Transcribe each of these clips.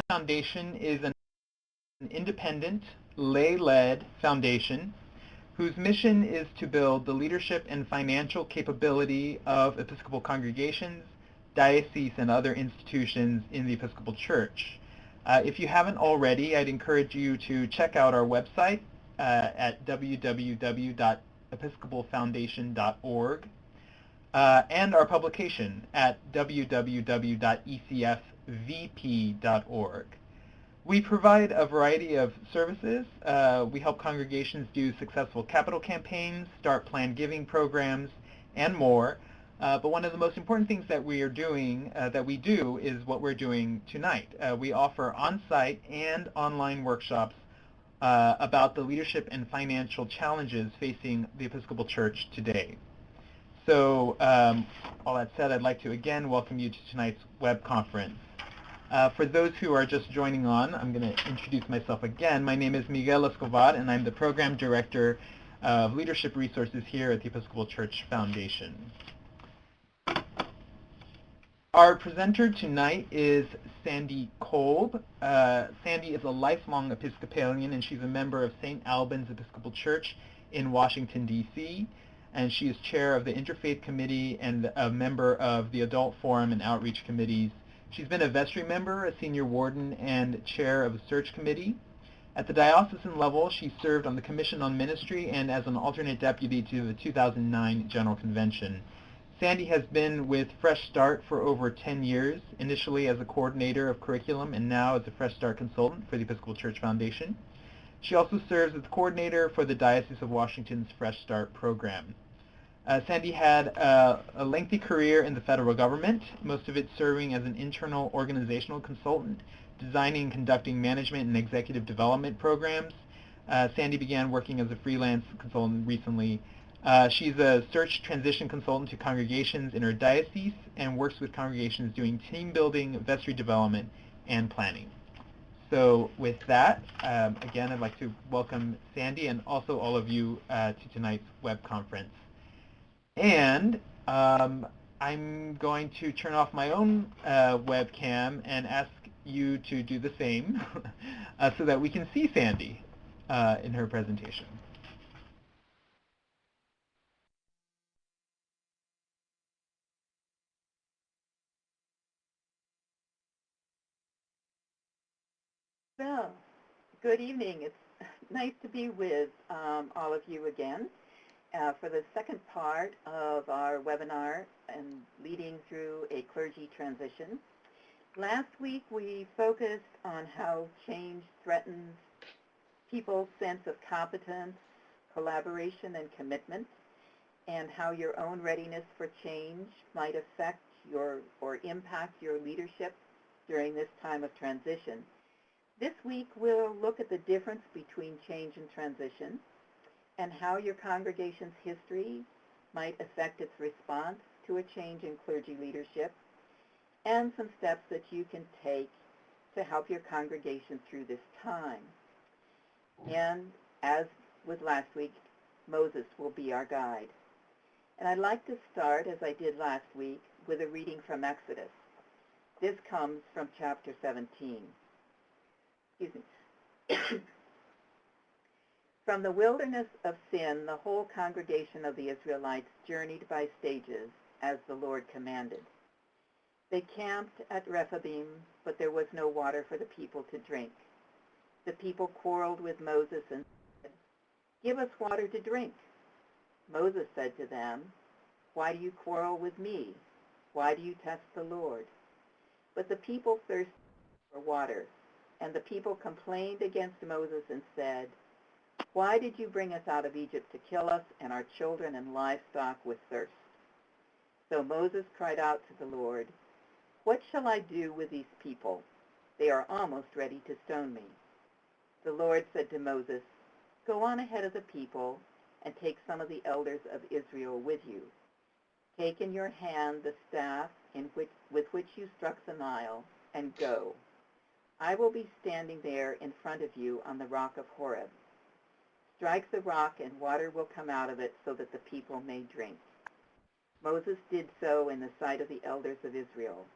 Foundation is an independent, lay-led foundation whose mission is to build the leadership and financial capability of Episcopal congregations, dioceses, and other institutions in the Episcopal Church. If you haven't already, I'd encourage you to check out our website at www.episcopalfoundation.org and our publication at www.ecfvp.org. We provide a variety of services. We help congregations do successful capital campaigns, start planned giving programs, and more. But one of the most important things that we do, is what we're doing tonight. We offer on-site and online workshops about the leadership and financial challenges facing the Episcopal Church today. So all that said, I'd like to again welcome you to tonight's web conference. For those who are just joining on, I'm going to introduce myself again. My name is Miguel Escobar, and I'm the Program Director of Leadership Resources here at the Episcopal Church Foundation. Our presenter tonight is Sandy Kolb. Sandy is a lifelong Episcopalian, and she's a member of St. Albans Episcopal Church in Washington, D.C., and she is chair of the Interfaith Committee and a member of the Adult Forum and Outreach Committees. She's been a vestry member, a senior warden, and chair of a search committee. At the diocesan level, she served on the Commission on Ministry and as an alternate deputy to the 2009 General Convention. Sandy has been with Fresh Start for over 10 years, initially as a coordinator of curriculum and now as a Fresh Start consultant for the Episcopal Church Foundation. She also serves as coordinator for the Diocese of Washington's Fresh Start program. Sandy had a lengthy career in the federal government, most of it serving as an internal organizational consultant, designing and conducting management and executive development programs. Sandy began working as a freelance consultant recently. She's a search transition consultant to congregations in her diocese and works with congregations doing team building, vestry development, and planning. So with that, again, I'd like to welcome Sandy and also all of you to tonight's web conference. And I'm going to turn off my own webcam and ask you to do the same so that we can see Sandy in her presentation. So, good evening. It's nice to be with all of you again for the second part of our webinar and leading through a clergy transition. Last week we focused on how change threatens people's sense of competence, collaboration, and commitment, and how your own readiness for change might affect or impact your leadership during this time of transition. This week we'll look at the difference between change and transition and how your congregation's history might affect its response to a change in clergy leadership, and some steps that you can take to help your congregation through this time. And as with last week, Moses will be our guide. And I'd like to start, as I did last week, with a reading from Exodus. This comes from chapter 17. Excuse me. From the wilderness of Sin, the whole congregation of the Israelites journeyed by stages, as the Lord commanded. They camped at Rephidim, but there was no water for the people to drink. The people quarreled with Moses and said, "Give us water to drink." Moses said to them, "Why do you quarrel with me? Why do you test the Lord?" But the people thirsted for water, and the people complained against Moses and said, "Why did you bring us out of Egypt to kill us and our children and livestock with thirst?" So Moses cried out to the Lord, "What shall I do with these people? They are almost ready to stone me." The Lord said to Moses, "Go on ahead of the people and take some of the elders of Israel with you. Take in your hand the staff with which you struck the Nile, and go. I will be standing there in front of you on the rock of Horeb. Strike the rock, and water will come out of it so that the people may drink." Moses did so in the sight of the elders of Israel.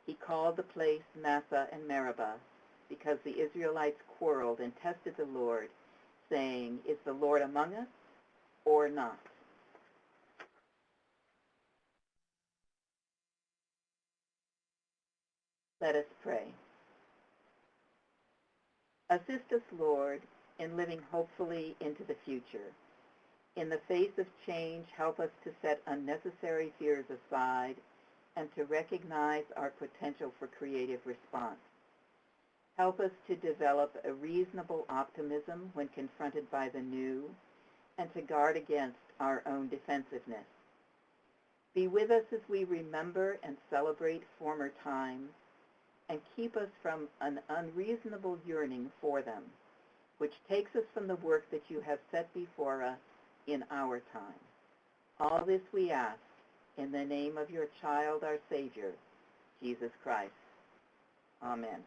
He called the place Massah and Meribah, because the Israelites quarreled and tested the Lord, saying, "Is the Lord among us or not?" Let us pray. Assist us, Lord, in living hopefully into the future. In the face of change, help us to set unnecessary fears aside and to recognize our potential for creative response. Help us to develop a reasonable optimism when confronted by the new and to guard against our own defensiveness. Be with us as we remember and celebrate former times and keep us from an unreasonable yearning for them, which takes us from the work that you have set before us in our time. All this we ask in the name of your child, our Savior, Jesus Christ. Amen.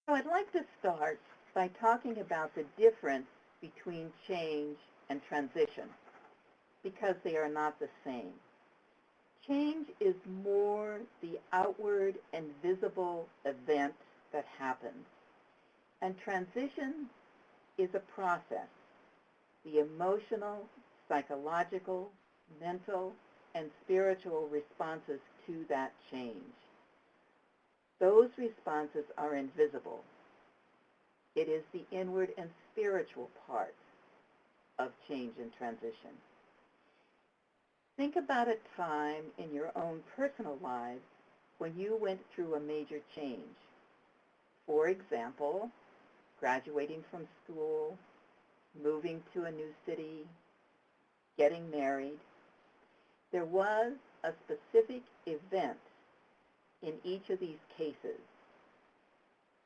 So I'd like to start by talking about the difference between change and transition, because they are not the same. Change is more the outward and visible event that happens, and transition is a process, the emotional, psychological, mental, and spiritual responses to that change. Those responses are invisible. It is the inward and spiritual part of change and transition. Think about a time in your own personal lives when you went through a major change. For example, graduating from school, moving to a new city, getting married. There was a specific event in each of these cases: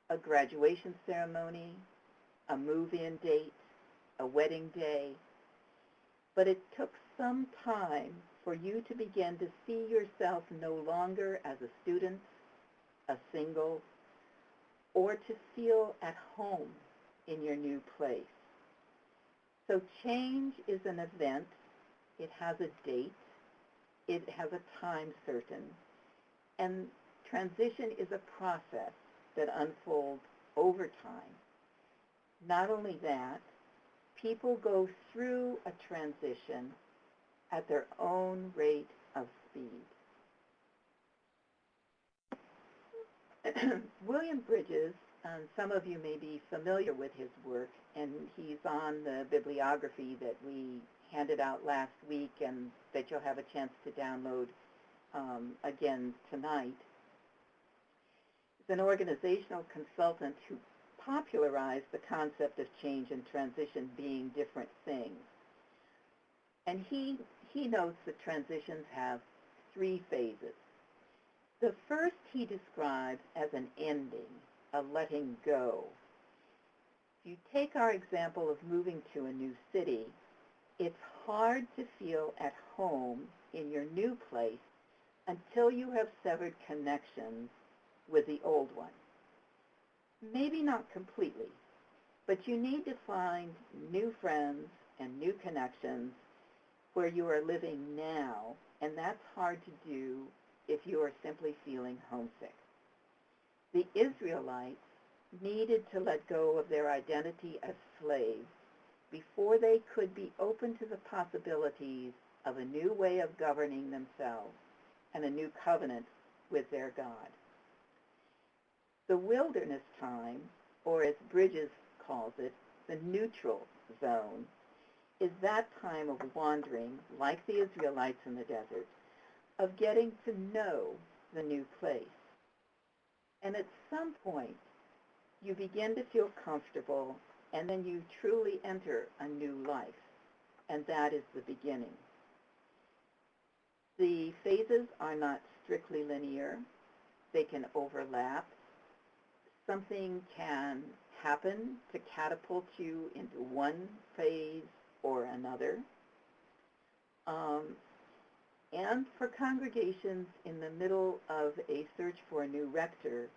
a graduation ceremony, a move-in date, a wedding day. But it took some time for you to begin to see yourself no longer as a student, a single, or to feel at home in your new place. So change is an event. It has a date. It has a time certain. And transition is a process that unfolds over time. Not only that, people go through a transition at their own rate of speed. William Bridges, some of you may be familiar with his work, and he's on the bibliography that we handed out last week and that you'll have a chance to download again tonight. He's an organizational consultant who popularized the concept of change and transition being different things. And he notes that transitions have three phases. The first he describes as an ending, a letting go. If you take our example of moving to a new city, it's hard to feel at home in your new place until you have severed connections with the old one. Maybe not completely, but you need to find new friends and new connections where you are living now, and that's hard to do if you are simply feeling homesick. The Israelites needed to let go of their identity as slaves before they could be open to the possibilities of a new way of governing themselves and a new covenant with their God. The wilderness time, or as Bridges calls it, the neutral zone, is that time of wandering, like the Israelites in the desert, of getting to know the new place. And at some point, you begin to feel comfortable, and then you truly enter a new life, and that is the beginning. The phases are not strictly linear. They can overlap. Something can happen to catapult you into one phase or another. And for congregations in the middle of a search for a new rector,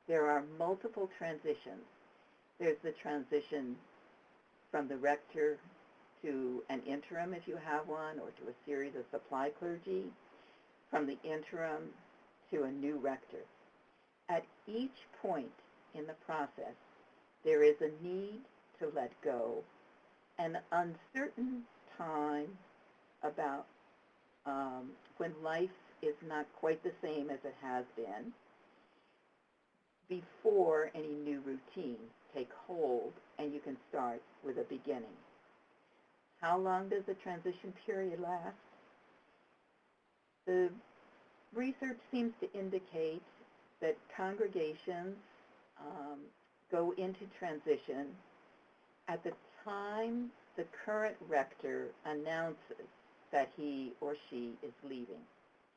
there are multiple transitions. There's the transition from the rector to an interim, if you have one, or to a series of supply clergy, from the interim to a new rector. At each point in the process, there is a need to let go, an uncertain time about when life is not quite the same as it has been, before any new routines take hold and you can start with a beginning. How long does the transition period last? The research seems to indicate that congregations go into transition at the time the current rector announces that he or she is leaving.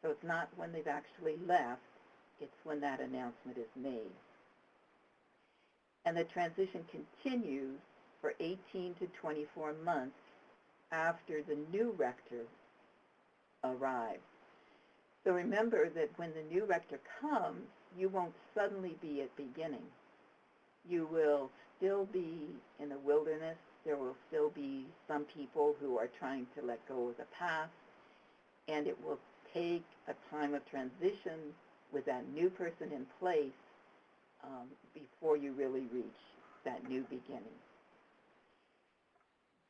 So it's not when they've actually left, it's when that announcement is made. And the transition continues for 18 to 24 months after the new rector arrives. So remember that when the new rector comes, you won't suddenly be at beginning. You will still be in the wilderness. There will still be some people who are trying to let go of the past, and it will take a time of transition with that new person in place before you really reach that new beginning.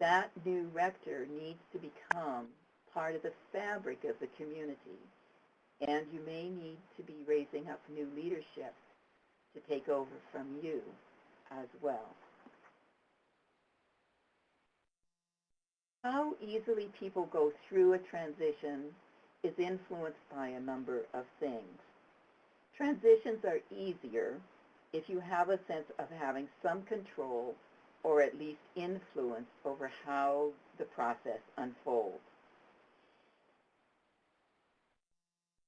That new rector needs to become part of the fabric of the community, and you may need to be raising up new leadership to take over from you as well. How easily people go through a transition is influenced by a number of things. Transitions are easier if you have a sense of having some control or at least influence over how the process unfolds.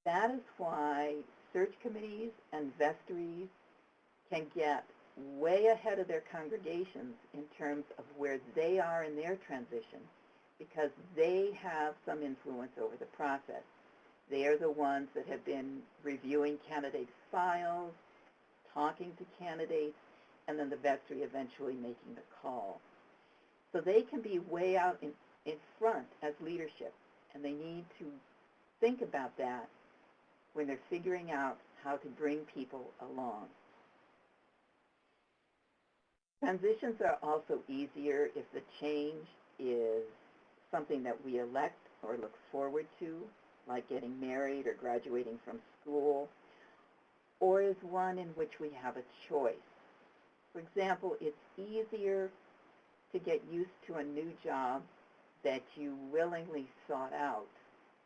That is why search committees and vestries can get way ahead of their congregations in terms of where they are in their transition, because they have some influence over the process. They are the ones that have been reviewing candidates' files, talking to candidates, and then the vestry eventually making the call. So they can be way out in front as leadership, and they need to think about that when they're figuring out how to bring people along. Transitions are also easier if the change is something that we elect or look forward to, like getting married or graduating from school, or is one in which we have a choice. For example, it's easier to get used to a new job that you willingly sought out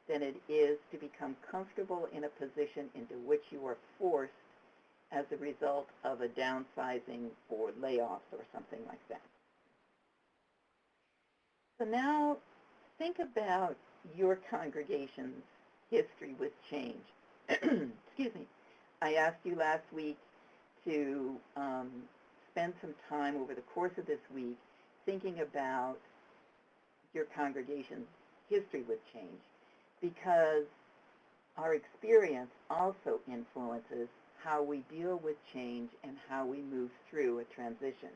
than it is to become comfortable in a position into which you are forced as a result of a downsizing or layoffs or something like that. So now think about your congregation's history with change. Excuse me. I asked you last week to spend some time over the course of this week thinking about your congregation's history with change, because our experience also influences how we deal with change and how we move through a transition.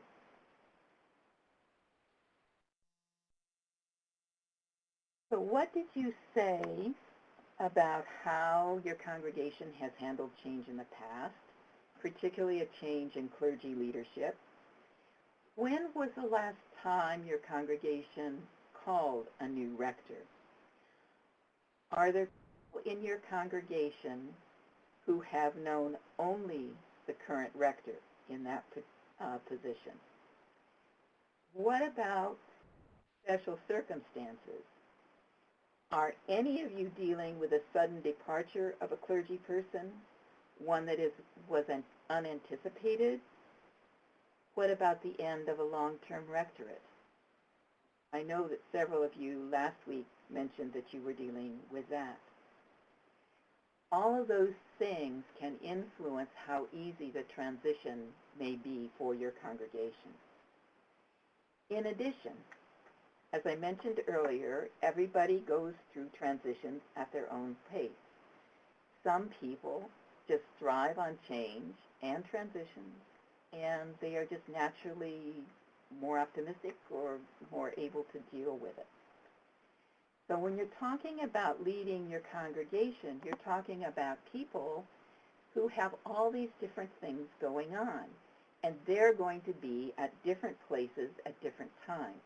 So what did you say about how your congregation has handled change in the past, particularly a change in clergy leadership? When was the last time your congregation called a new rector? Are there people in your congregation who have known only the current rector in that position? What about special circumstances? Are any of you dealing with a sudden departure of a clergy person, one that was unanticipated? What about the end of a long-term rectorate? I know that several of you last week mentioned that you were dealing with that. All of those things can influence how easy the transition may be for your congregation. In addition, as I mentioned earlier, everybody goes through transitions at their own pace. Some people just thrive on change and transitions, and they are just naturally more optimistic or more able to deal with it. So when you're talking about leading your congregation, you're talking about people who have all these different things going on, and they're going to be at different places at different times.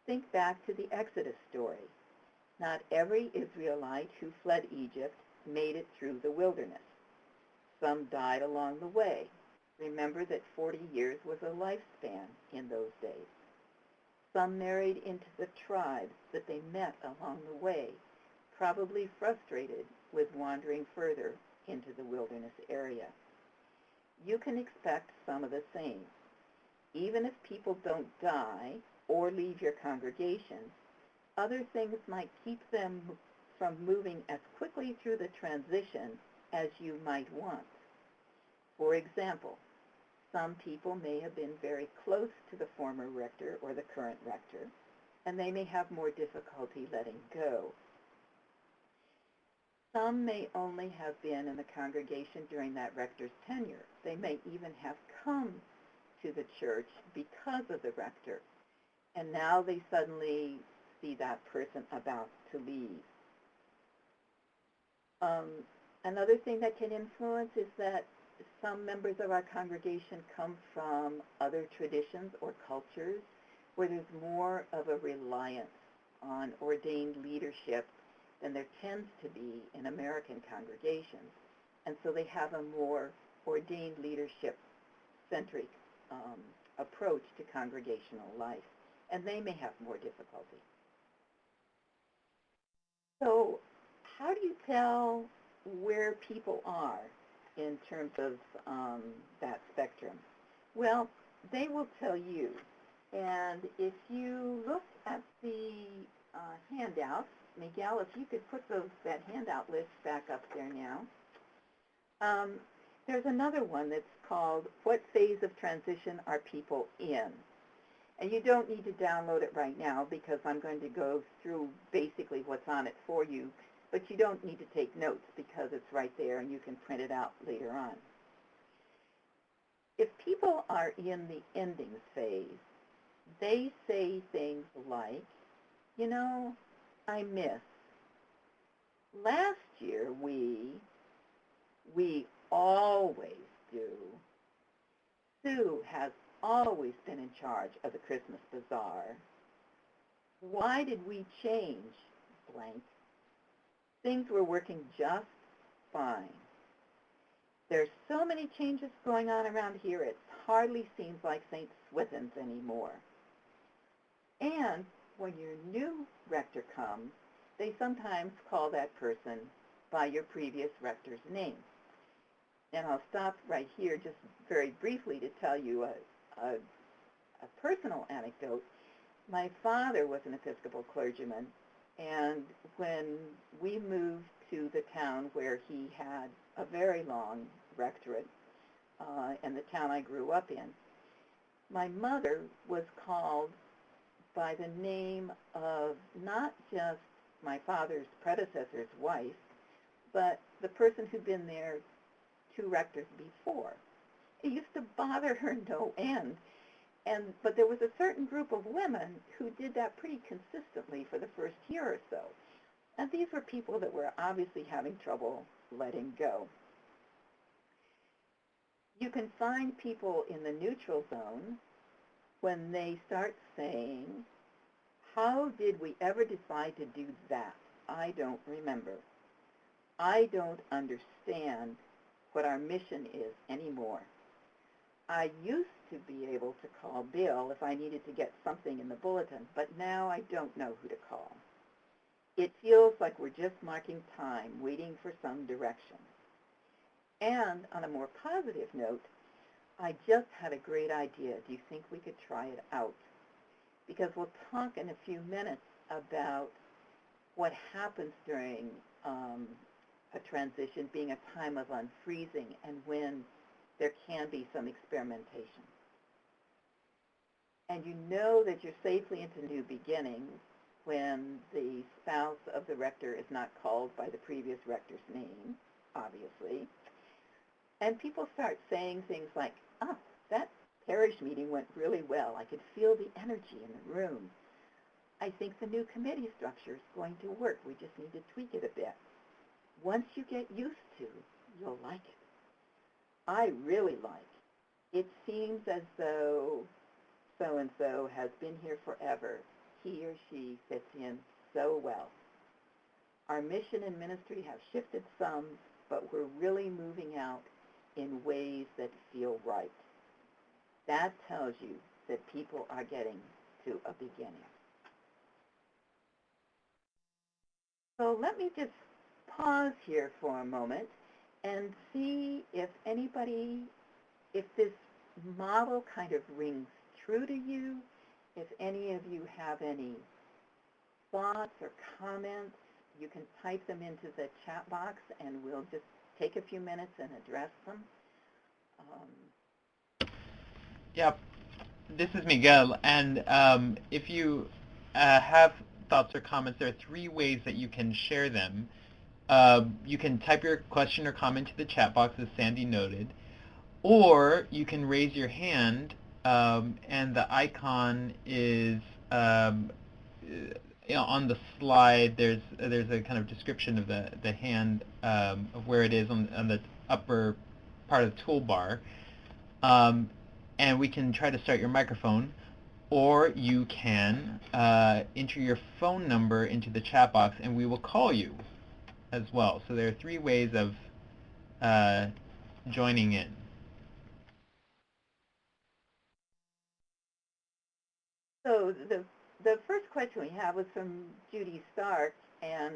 Think back to the Exodus story. Not every Israelite who fled Egypt made it through the wilderness. Some died along the way. Remember that 40 years was a lifespan in those days. Some married into the tribes that they met along the way, probably frustrated with wandering further into the wilderness area. You can expect some of the same. Even if people don't die or leave your congregation, other things might keep them from moving as quickly through the transition as you might want. For example, some people may have been very close to the former rector or the current rector, and they may have more difficulty letting go. Some may only have been in the congregation during that rector's tenure. They may even have come to the church because of the rector, and now they suddenly see that person about to leave. Another thing that can influence is that some members of our congregation come from other traditions or cultures where there's more of a reliance on ordained leadership than there tends to be in American congregations. And so they have a more ordained leadership-centric approach to congregational life, and they may have more difficulty. So how do you tell where people are in terms of that spectrum? Well, they will tell you. And if you look at the handouts, Miguel, if you could put that handout list back up there now. There's another one that's called What Phase of Transition Are People In? And you don't need to download it right now because I'm going to go through basically what's on it for you, but you don't need to take notes because it's right there and you can print it out later on. If people are in the endings phase, they say things like, you know, I miss. Last year we always do. Sue has always been in charge of the Christmas bazaar. Why did we change? Blank. Things were working just fine. There's so many changes going on around here, it hardly seems like St. Swithin's anymore. And when your new rector comes, they sometimes call that person by your previous rector's name. And I'll stop right here just very briefly to tell you a personal anecdote. My father was an Episcopal clergyman, and when we moved to the town where he had a very long rectorate, and the town I grew up in, my mother was called by the name of not just my father's predecessor's wife, but the person who'd been there 2 rectors before. It used to bother her no end. But there was a certain group of women who did that pretty consistently for the first year or so. And these were people that were obviously having trouble letting go. You can find people in the neutral zone when they start saying, how did we ever decide to do that? I don't remember. I don't understand what our mission is anymore. I used to be able to call Bill if I needed to get something in the bulletin, but now I don't know who to call. It feels like we're just marking time, waiting for some direction. And on a more positive note, I just had a great idea. Do you think we could try it out? Because we'll talk in a few minutes about what happens during a transition being a time of unfreezing and when there can be some experimentation. And you know that you're safely into new beginnings when the spouse of the rector is not called by the previous rector's name, obviously. And people start saying things like, that parish meeting went really well. I could feel the energy in the room. I think the new committee structure is going to work. We just need to tweak it a bit. Once you get used to, you'll like it. I really like it. It seems as though so-and-so has been here forever. He or she fits in so well. Our mission and ministry have shifted some, but we're really moving out in ways that feel right. That tells you that people are getting to a beginning. So let me just pause here for a moment and see if this model kind of rings true to you, if any of you have any thoughts or comments. You can type them into the chat box and we'll just take a few minutes and address them. Yeah, this is Miguel, and if you have thoughts or comments, there are 3 ways that you can share them. You can type your question or comment to the chat box, as Sandy noted, or you can raise your hand, and the icon is on the slide. There's a kind of description of the hand, of where it is on the upper part of the toolbar. And we can try to start your microphone, or you can enter your phone number into the chat box and we will call you as well. So there are 3 ways of joining in. So the first question we have was from Judy Stark, and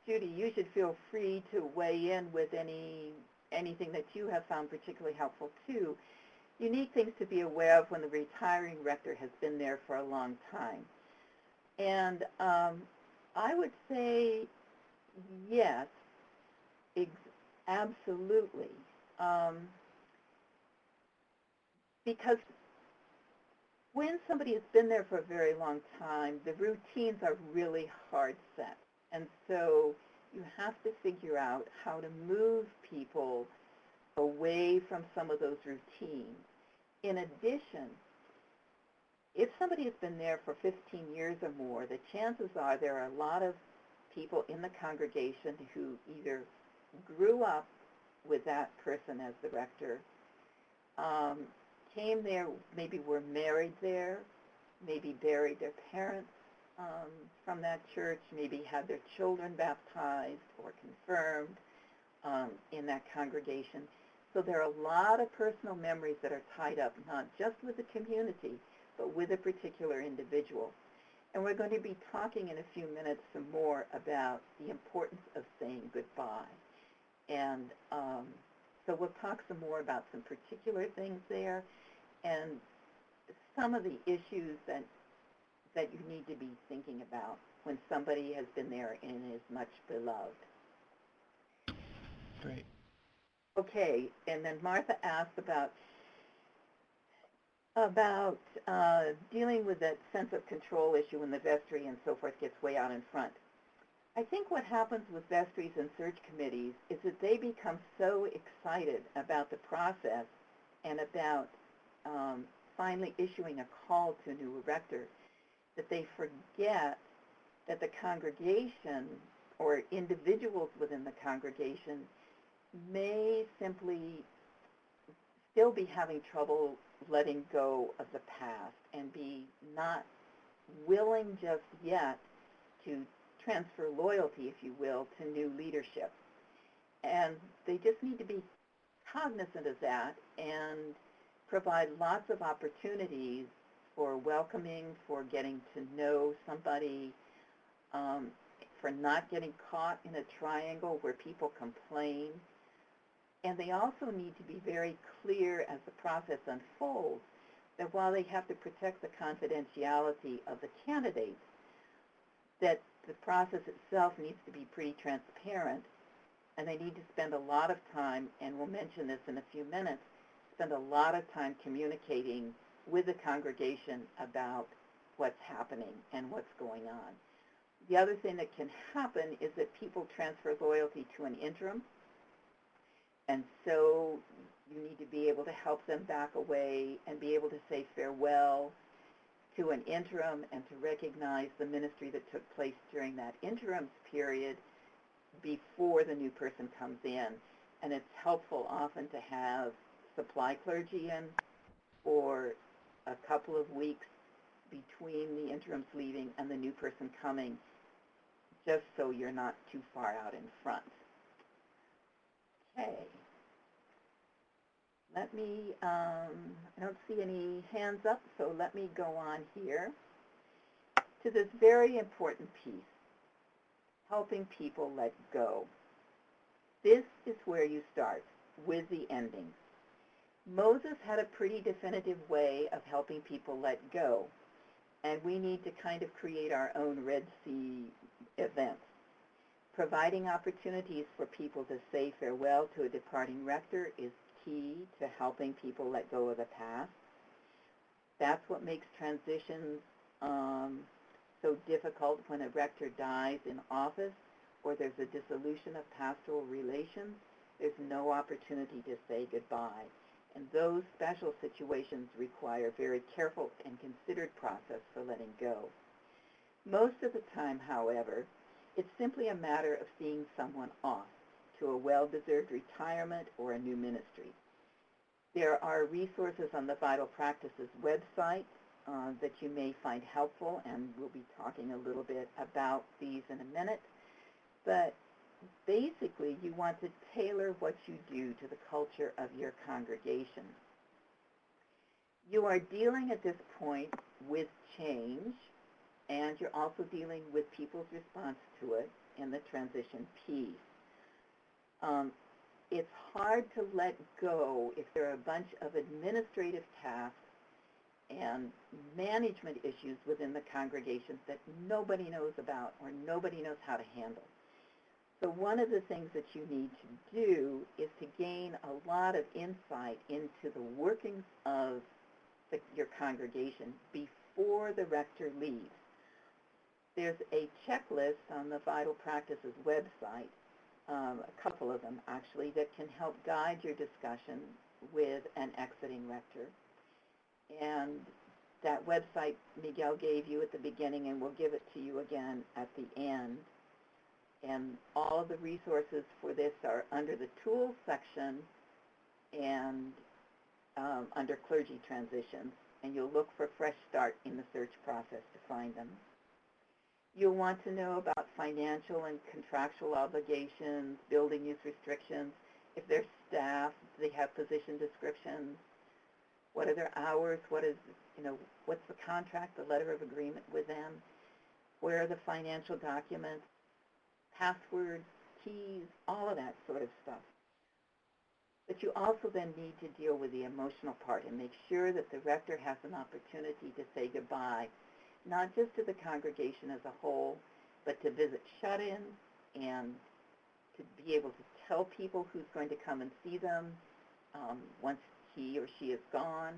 Judy, you should feel free to weigh in with anything that you have found particularly helpful too. Unique things to be aware of when the retiring rector has been there for a long time. And I would say yes, absolutely. Because when somebody has been there for a very long time, the routines are really hard set. And so you have to figure out how to move people away from some of those routines. In addition, if somebody has been there for 15 years or more, the chances are there are a lot of people in the congregation who either grew up with that person as the rector, came there, maybe were married there, maybe buried their parents from that church, maybe had their children baptized or confirmed in that congregation. So there are a lot of personal memories that are tied up, not just with the community, but with a particular individual. And we're going to be talking in a few minutes some more about the importance of saying goodbye. And so we'll talk some more about some particular things there and some of the issues that you need to be thinking about when somebody has been there and is much beloved. Great. Okay, and then Martha asked about dealing with that sense of control issue when the vestry and so forth gets way out in front. I think what happens with vestries and search committees is that they become so excited about the process and about finally issuing a call to a new rector that they forget that the congregation or individuals within the congregation may simply still be having trouble letting go of the past and be not willing just yet to transfer loyalty, if you will, to new leadership. And they just need to be cognizant of that and provide lots of opportunities for welcoming, for getting to know somebody, for not getting caught in a triangle where people complain. And they also need to be very clear as the process unfolds that while they have to protect the confidentiality of the candidates, that the process itself needs to be pretty transparent, and they need to spend a lot of time, and we'll mention this in a few minutes, spend a lot of time communicating with the congregation about what's happening and what's going on. The other thing that can happen is that people transfer loyalty to an interim, and so you need to be able to help them back away and be able to say farewell to an interim and to recognize the ministry that took place during that interim period before the new person comes in. And it's helpful often to have supply clergy in for a couple of weeks between the interims leaving and the new person coming, just so you're not too far out in front. Okay. Let me, I don't see any hands up, so let me go on here to this very important piece, helping people let go. This is where you start, with the endings. Moses had a pretty definitive way of helping people let go, and we need to kind of create our own Red Sea events. Providing opportunities for people to say farewell to a departing rector is key to helping people let go of the past. That's what makes transitions so difficult when a rector dies in office or there's a dissolution of pastoral relations. There's no opportunity to say goodbye. And those special situations require very careful and considered process for letting go. Most of the time, however, it's simply a matter of seeing someone off to a well-deserved retirement or a new ministry. There are resources on the Vital Practices website that you may find helpful, and we'll be talking a little bit about these in a minute. But basically, you want to tailor what you do to the culture of your congregation. You are dealing at this point with change, and you're also dealing with people's response to it in the transition piece. It's hard to let go if there are a bunch of administrative tasks and management issues within the congregation that nobody knows about or nobody knows how to handle. So one of the things that you need to do is to gain a lot of insight into the workings of your congregation before the rector leaves. There's a checklist on the Vital Practices website, a couple of them actually, that can help guide your discussion with an exiting rector. And that website Miguel gave you at the beginning, and we'll give it to you again at the end. And all of the resources for this are under the Tools section and under Clergy Transitions. And you'll look for Fresh Start in the search process to find them. You'll want to know about financial and contractual obligations, building use restrictions. If they're staff, they have position descriptions. What are their hours? What's the contract, the letter of agreement with them? Where are the financial documents? Passwords, keys, all of that sort of stuff. But you also then need to deal with the emotional part and make sure that the rector has an opportunity to say goodbye, not just to the congregation as a whole, but to visit shut-ins and to be able to tell people who's going to come and see them once he or she is gone.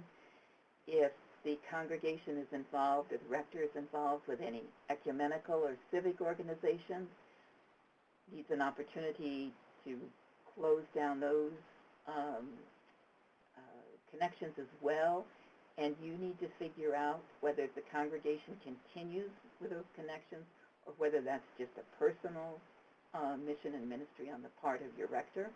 If the congregation is involved, if the rector is involved with any ecumenical or civic organizations, needs an opportunity to close down those connections as well. And you need to figure out whether the congregation continues with those connections or whether that's just a personal mission and ministry on the part of your rector.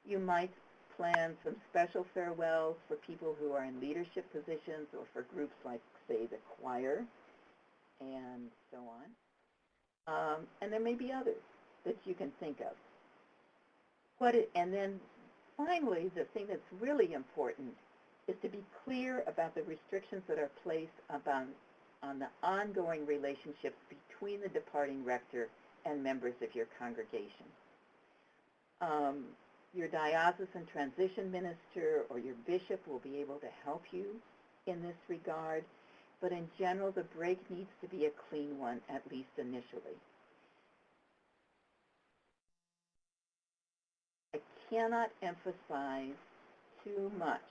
You might plan some special farewells for people who are in leadership positions or for groups like, say, the choir and so on. And there may be others that you can think of. And then finally, the thing that's really important is to be clear about the restrictions that are placed on the ongoing relationships between the departing rector and members of your congregation. Your diocesan transition minister or your bishop will be able to help you in this regard, but in general, the break needs to be a clean one, at least initially. I cannot emphasize too much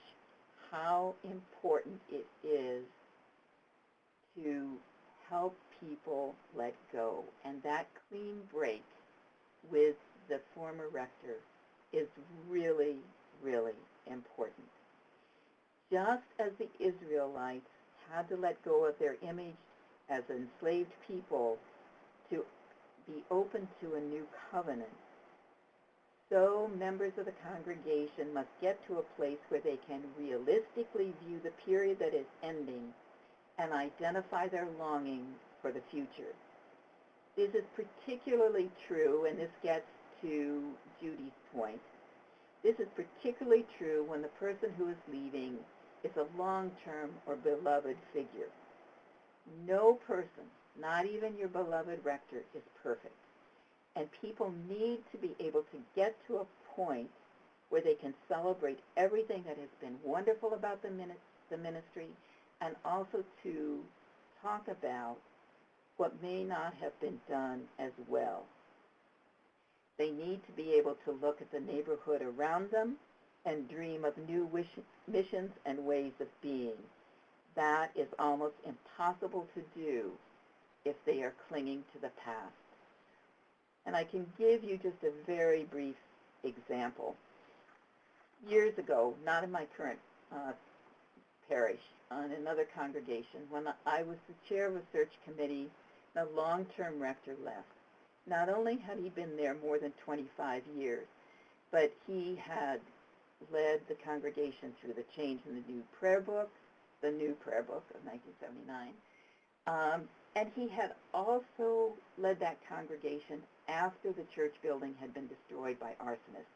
how important it is to help people let go. And that clean break with the former rector is really, really important. Just as the Israelites had to let go of their image as enslaved people to be open to a new covenant, so members of the congregation must get to a place where they can realistically view the period that is ending and identify their longing for the future. This is particularly true, and this gets to Judy's point. This is particularly true when the person who is leaving is a long-term or beloved figure. No person, not even your beloved rector, is perfect. And people need to be able to get to a point where they can celebrate everything that has been wonderful about the ministry, and also to talk about what may not have been done as well. They need to be able to look at the neighborhood around them and dream of new missions and ways of being. That is almost impossible to do if they are clinging to the past. And I can give you just a very brief example. Years ago, not in my current parish, on another congregation, when I was the chair of a search committee, the long-term rector left. Not only had he been there more than 25 years, but he had led the congregation through the change in the new prayer book of 1979, and he had also led that congregation after the church building had been destroyed by arsonists.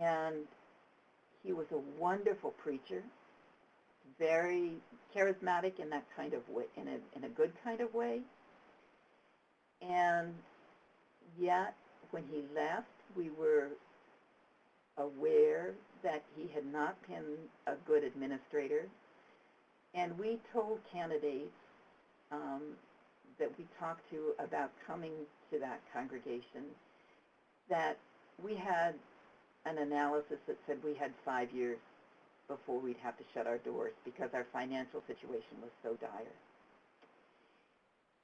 And he was a wonderful preacher, very charismatic in that kind of way, in a good kind of way. And yet, when he left, we were aware that he had not been a good administrator. And we told candidates that we talked to about coming to that congregation that we had an analysis that said we had 5 years before we'd have to shut our doors because our financial situation was so dire.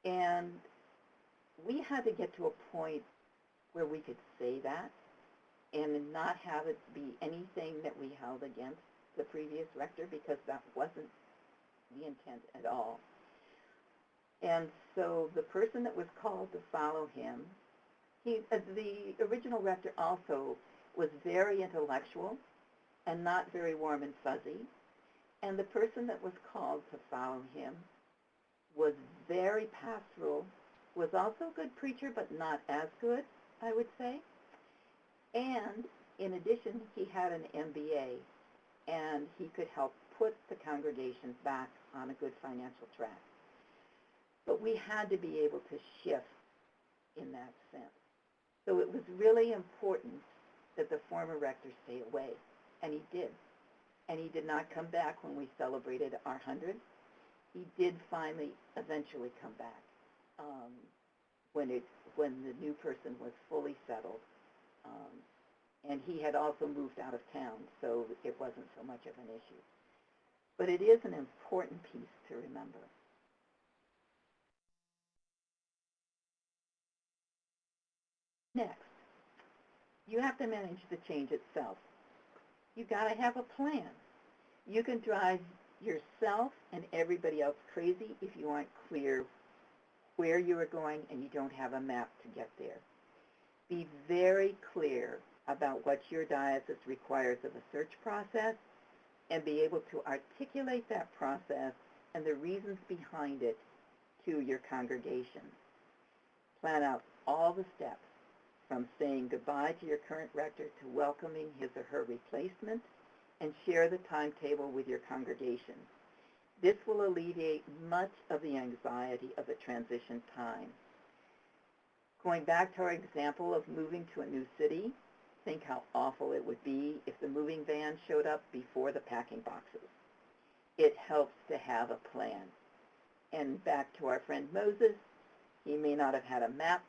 And we had to get to a point where we could say that and not have it be anything that we held against the previous rector, because that wasn't the intent at all. And so the person that was called to follow him, the original rector also was very intellectual and not very warm and fuzzy. And the person that was called to follow him was very pastoral, was also a good preacher, but not as good, I would say. And in addition, he had an MBA, and he could help put the congregation back on a good financial track. But we had to be able to shift in that sense. So it was really important that the former rector stay away, and he did. And he did not come back when we celebrated our 100th. He did finally, eventually come back when the new person was fully settled. And he had also moved out of town, so it wasn't so much of an issue. But it is an important piece to remember. Next, you have to manage the change itself. You got to have a plan. You can drive yourself and everybody else crazy if you aren't clear where you are going and you don't have a map to get there. Be very clear about what your diocese requires of a search process and be able to articulate that process and the reasons behind it to your congregation. Plan out all the steps, from saying goodbye to your current rector to welcoming his or her replacement, and share the timetable with your congregation. This will alleviate much of the anxiety of the transition time. Going back to our example of moving to a new city, think how awful it would be if the moving van showed up before the packing boxes. It helps to have a plan. And back to our friend Moses, he may not have had a map,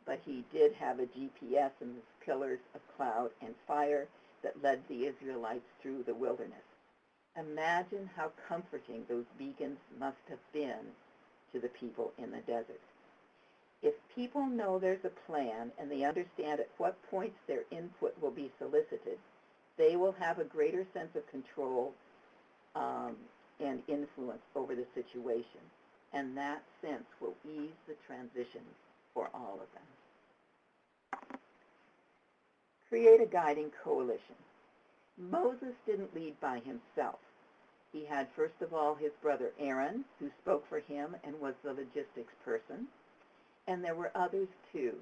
but he did have a GPS and the pillars of cloud and fire that led the Israelites through the wilderness. Imagine how comforting those beacons must have been to the people in the desert. If people know there's a plan and they understand at what points their input will be solicited, they will have a greater sense of control um, and influence over the situation. And that sense will ease the transition for all of them. Create a guiding coalition. Moses didn't lead by himself. He had, first of all, his brother Aaron, who spoke for him and was the logistics person. And there were others too,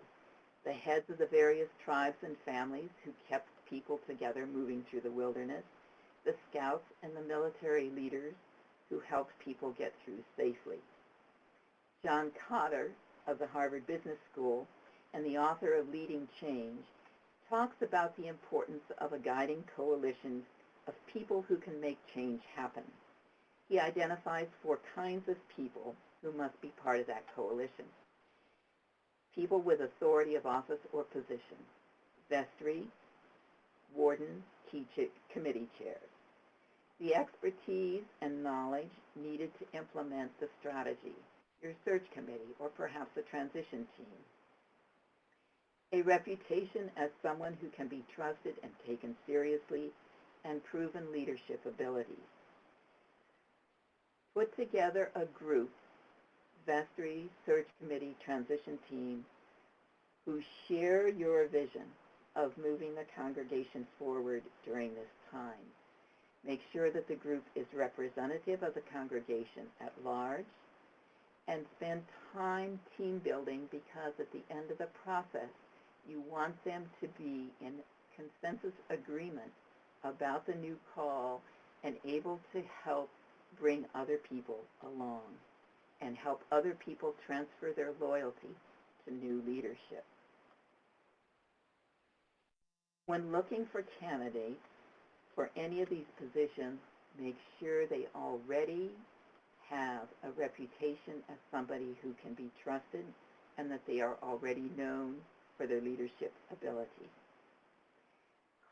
the heads of the various tribes and families who kept people together moving through the wilderness, the scouts and the military leaders who helped people get through safely. John Cotter of the Harvard Business School and the author of Leading Change talks about the importance of a guiding coalition of people who can make change happen. He identifies 4 kinds of people who must be part of that coalition. People with authority of office or position, vestry, wardens, committee chairs. The expertise and knowledge needed to implement the strategy, your search committee, or perhaps a transition team. A reputation as someone who can be trusted and taken seriously, and proven leadership abilities. Put together a group, vestry, search committee, transition team, who share your vision of moving the congregation forward during this time. Make sure that the group is representative of the congregation at large, and spend time team building, because at the end of the process, you want them to be in consensus agreement about the new call and able to help bring other people along and help other people transfer their loyalty to new leadership. When looking for candidates for any of these positions, make sure they already have a reputation as somebody who can be trusted and that they are already known for their leadership ability.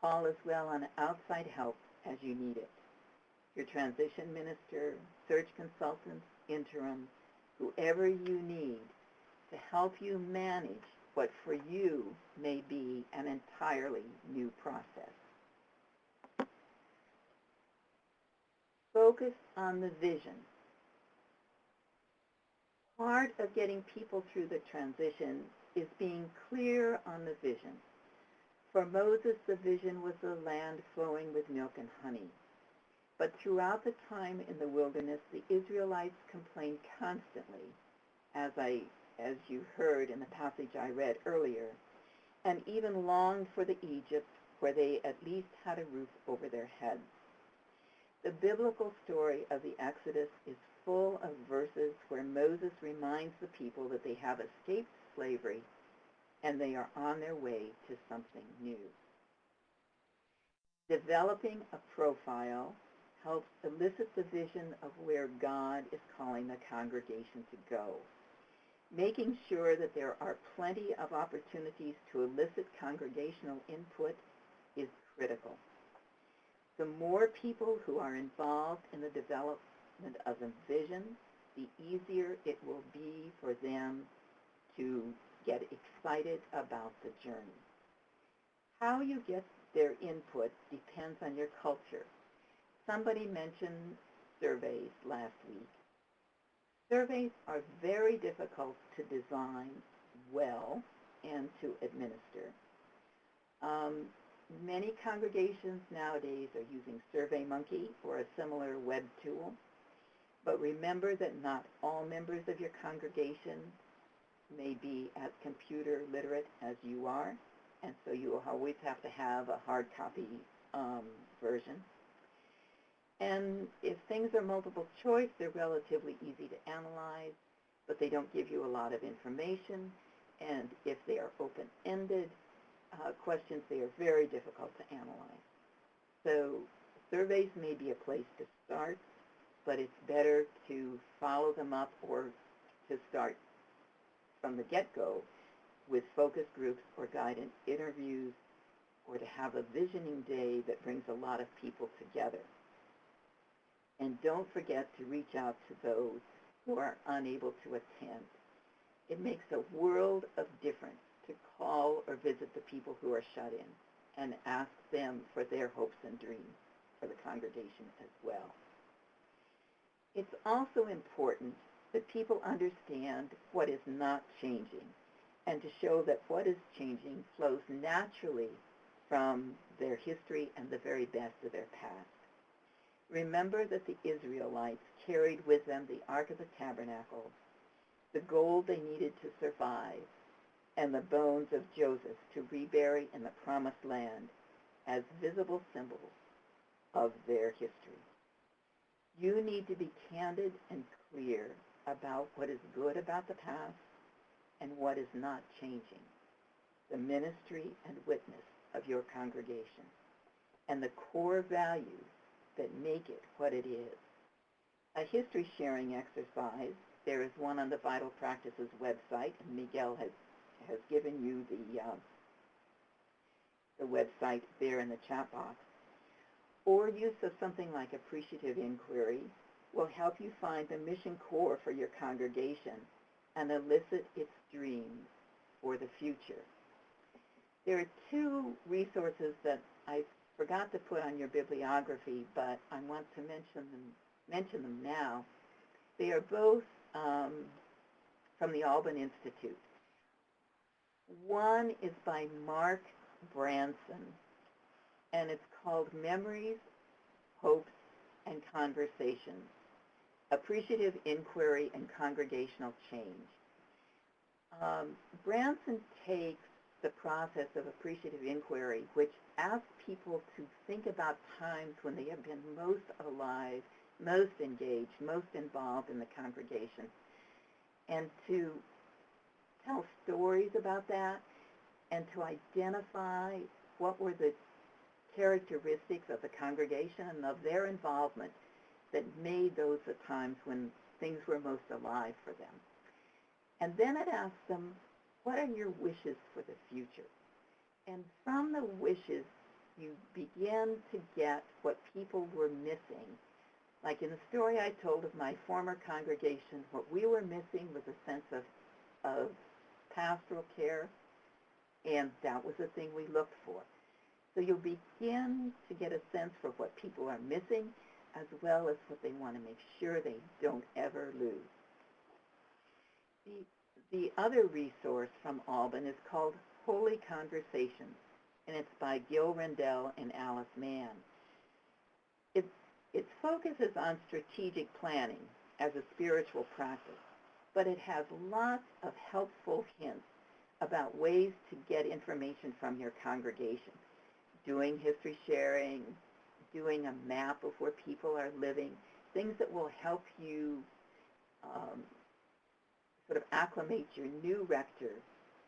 Call as well on outside help as you need it. Your transition minister, search consultants, interim, whoever you need to help you manage what for you may be an entirely new process. Focus on the vision. Part of getting people through the transition is being clear on the vision. For Moses, the vision was a land flowing with milk and honey. But throughout the time in the wilderness, the Israelites complained constantly, as you heard in the passage I read earlier, and even longed for the Egypt where they at least had a roof over their heads. The biblical story of the Exodus is full of verses where Moses reminds the people that they have escaped slavery and they are on their way to something new. Developing a profile helps elicit the vision of where God is calling the congregation to go. Making sure that there are plenty of opportunities to elicit congregational input is critical. The more people who are involved in the development of the vision, the easier it will be for them to get excited about the journey. How you get their input depends on your culture. Somebody mentioned surveys last week. Surveys are very difficult to design well and to administer. Many congregations nowadays are using SurveyMonkey or a similar web tool, but remember that not all members of your congregation may be as computer literate as you are, and so you will always have to have a hard copy version. And if things are multiple choice, they're relatively easy to analyze, but they don't give you a lot of information. And if they are open-ended questions, they are very difficult to analyze. So surveys may be a place to start, but it's better to follow them up or to start from the get-go with focus groups or guided interviews, or to have a visioning day that brings a lot of people together. And don't forget to reach out to those who are unable to attend. It makes a world of difference to call or visit the people who are shut in and ask them for their hopes and dreams for the congregation as well. It's also important that people understand what is not changing and to show that what is changing flows naturally from their history and the very best of their past. Remember that the Israelites carried with them the Ark of the Tabernacle, the gold they needed to survive, and the bones of Joseph to rebury in the Promised Land as visible symbols of their history. You need to be candid and clear about what is good about the past and what is not changing, the ministry and witness of your congregation, and the core values that make it what it is. A history sharing exercise, there is one on the Vital Practices website, and Miguel has given you the website there in the chat box, or use of something like appreciative inquiry will help you find the mission core for your congregation and elicit its dreams for the future. There are two resources that I forgot to put on your bibliography, but I want to mention them now. They are both from the Alban Institute. One is by Mark Branson, and it's called Memories, Hopes, and Conversations, Appreciative Inquiry and Congregational Change. Branson takes the process of appreciative inquiry, which asks people to think about times when they have been most alive, most engaged, most involved in the congregation, and to tell stories about that and to identify what were the characteristics of the congregation and of their involvement that made those the times when things were most alive for them. And then it asks them, what are your wishes for the future? And from the wishes, you begin to get what people were missing. Like in the story I told of my former congregation, what we were missing was a sense of pastoral care, and that was the thing we looked for. So you'll begin to get a sense for what people are missing, as well as what they want to make sure they don't ever lose. The other resource from Alban is called Holy Conversations, and it's by Gil Rendell and Alice Mann. Its focus is on strategic planning as a spiritual practice, but it has lots of helpful hints about ways to get information from your congregation, doing history sharing, doing a map of where people are living, things that will help you sort of acclimate your new rector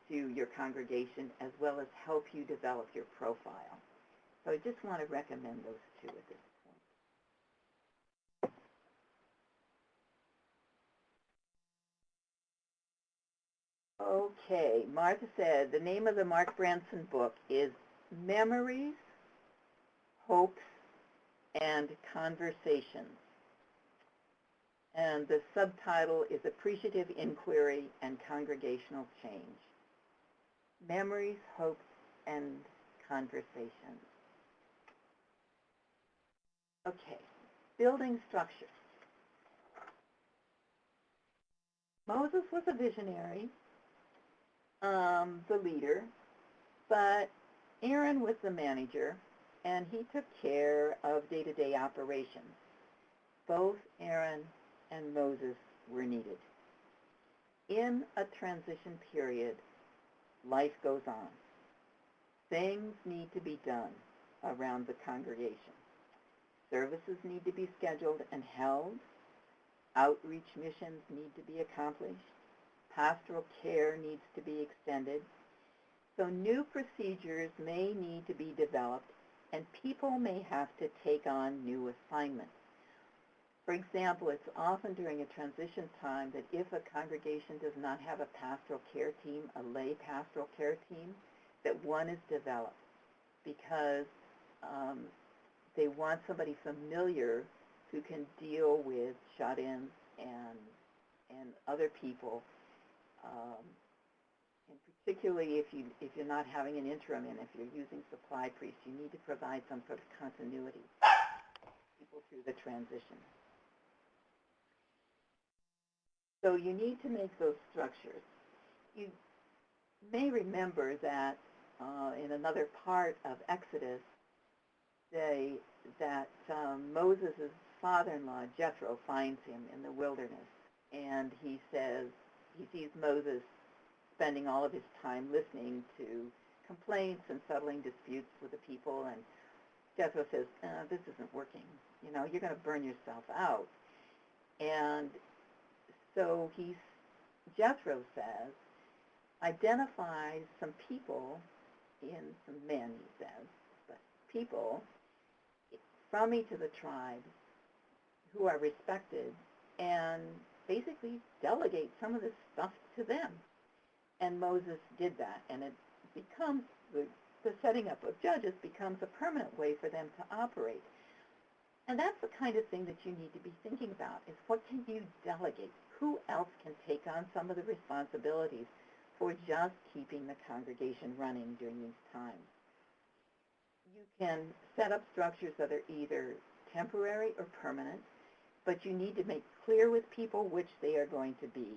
to your congregation, as well as help you develop your profile. So I just want to recommend those two at this point. Okay, Martha said the name of the Mark Branson book is Memories, Hopes, and Conversations. And the subtitle is Appreciative Inquiry and Congregational Change. Memories, Hopes, and Conversations. Okay, building structure. Moses was a visionary, the leader, but Aaron was the manager, and he took care of day-to-day operations. Both Aaron and Moses were needed. In a transition period, life goes on. Things need to be done around the congregation. Services need to be scheduled and held. Outreach missions need to be accomplished. Pastoral care needs to be extended. So new procedures may need to be developed, and people may have to take on new assignments. For example, it's often during a transition time that if a congregation does not have a pastoral care team, a lay pastoral care team, that one is developed because they want somebody familiar who can deal with shut-ins and other people, and particularly if you're not having an interim and if you're using supply priests, you need to provide some sort of continuity to people through the transition. So you need to make those structures. You may remember that in another part of Exodus, Moses' father-in-law, Jethro, finds him in the wilderness. And he sees Moses spending all of his time listening to complaints and settling disputes with the people. And Jethro says, this isn't working. You're going to burn yourself out. And so Jethro says, identify some people, some men, he says, but people from each of the tribes who are respected, and basically delegate some of this stuff to them. And Moses did that, and it becomes, the setting up of judges becomes a permanent way for them to operate. And that's the kind of thing that you need to be thinking about, is what can you delegate? Who else can take on some of the responsibilities for just keeping the congregation running during these times? You can set up structures that are either temporary or permanent, but you need to make clear with people which they are going to be.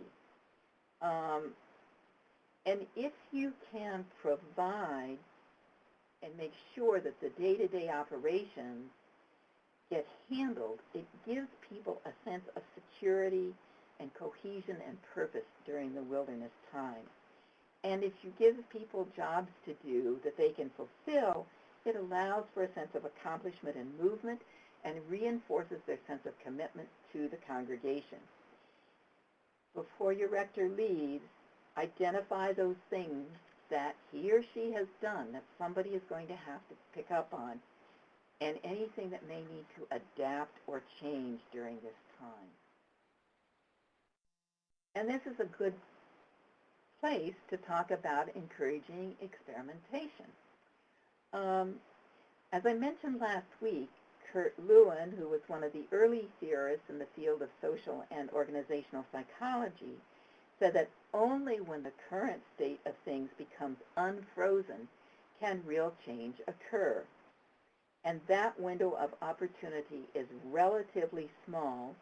And if you can provide and make sure that the day-to-day operations get handled, it gives people a sense of security and cohesion and purpose during the wilderness time. And if you give people jobs to do that they can fulfill, it allows for a sense of accomplishment and movement and reinforces their sense of commitment to the congregation. Before your rector leaves, identify those things that he or she has done that somebody is going to have to pick up on, and anything that may need to adapt or change during this time. And this is a good place to talk about encouraging experimentation. As I mentioned last week, Kurt Lewin, who was one of the early theorists in the field of social and organizational psychology, said that only when the current state of things becomes unfrozen can real change occur. And that window of opportunity is relatively small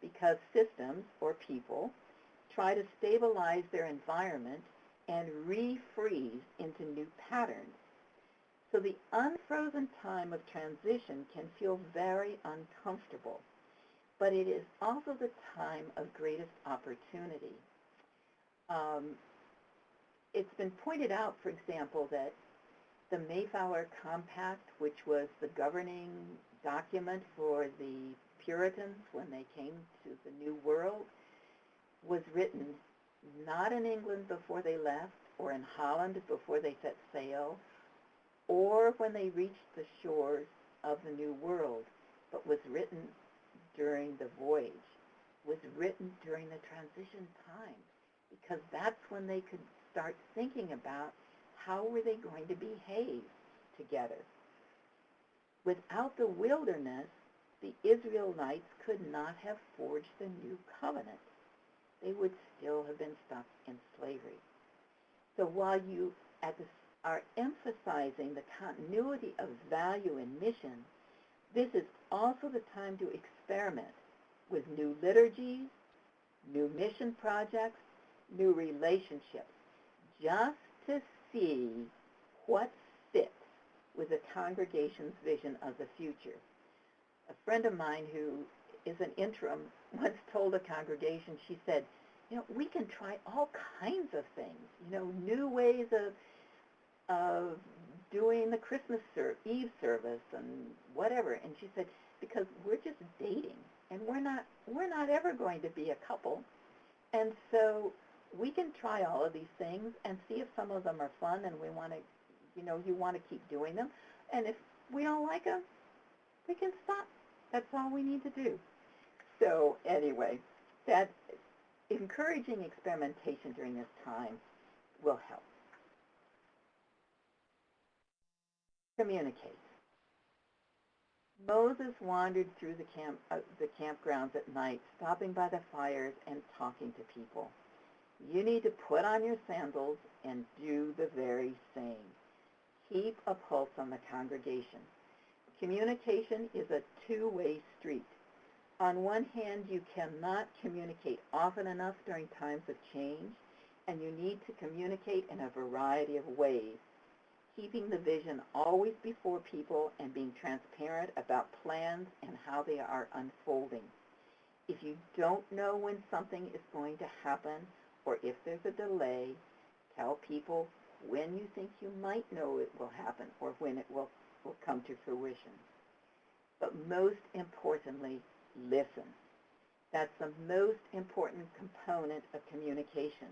because systems, or people, try to stabilize their environment and refreeze into new patterns. So the unfrozen time of transition can feel very uncomfortable, but it is also the time of greatest opportunity. It's been pointed out, for example, that the Mayflower Compact, which was the governing document for the Puritans when they came to the New World, was written not in England before they left, or in Holland before they set sail, or when they reached the shores of the New World, but was written during the voyage, was written during the transition time, because that's when they could start thinking about how were they going to behave together. Without the wilderness, the Israelites could not have forged the new covenant. They would still have been stuck in slavery. So while you are emphasizing the continuity of value and mission, this is also the time to experiment with new liturgies, new mission projects, new relationships, just to see what fits with the congregation's vision of the future. A friend of mine who is an interim once told a congregation, she said, we can try all kinds of things, new ways of doing the Christmas Eve service and whatever. And she said, because we're just dating and we're not ever going to be a couple. And so we can try all of these things and see if some of them are fun and we want to, you want to keep doing them. And if we don't like them, we can stop. That's all we need to do. So anyway, that encouraging experimentation during this time will help. Communicate. Moses wandered through the campgrounds at night, stopping by the fires and talking to people. You need to put on your sandals and do the very same. Keep a pulse on the congregation. Communication is a two-way street. On one hand, you cannot communicate often enough during times of change, and you need to communicate in a variety of ways, keeping the vision always before people and being transparent about plans and how they are unfolding. If you don't know when something is going to happen or if there's a delay, tell people when you think you might know it will happen or when it will come to fruition. But most importantly, listen. That's the most important component of communication.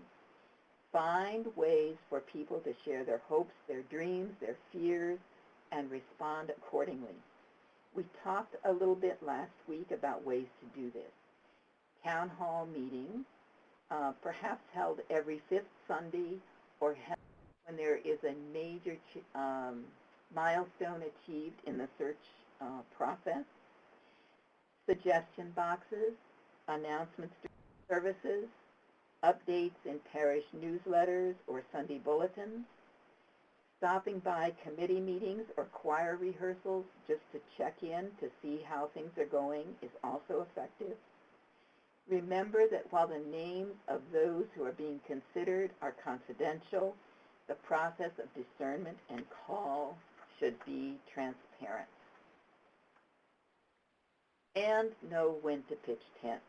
Find ways for people to share their hopes, their dreams, their fears, and respond accordingly. We talked a little bit last week about ways to do this. Town hall meetings, perhaps held every fifth Sunday or held when there is a major milestone achieved in the search process. Suggestion boxes, announcements during services, updates in parish newsletters or Sunday bulletins, stopping by committee meetings or choir rehearsals just to check in to see how things are going is also effective. Remember that while the names of those who are being considered are confidential, the process of discernment and call should be transparent. And know when to pitch tent.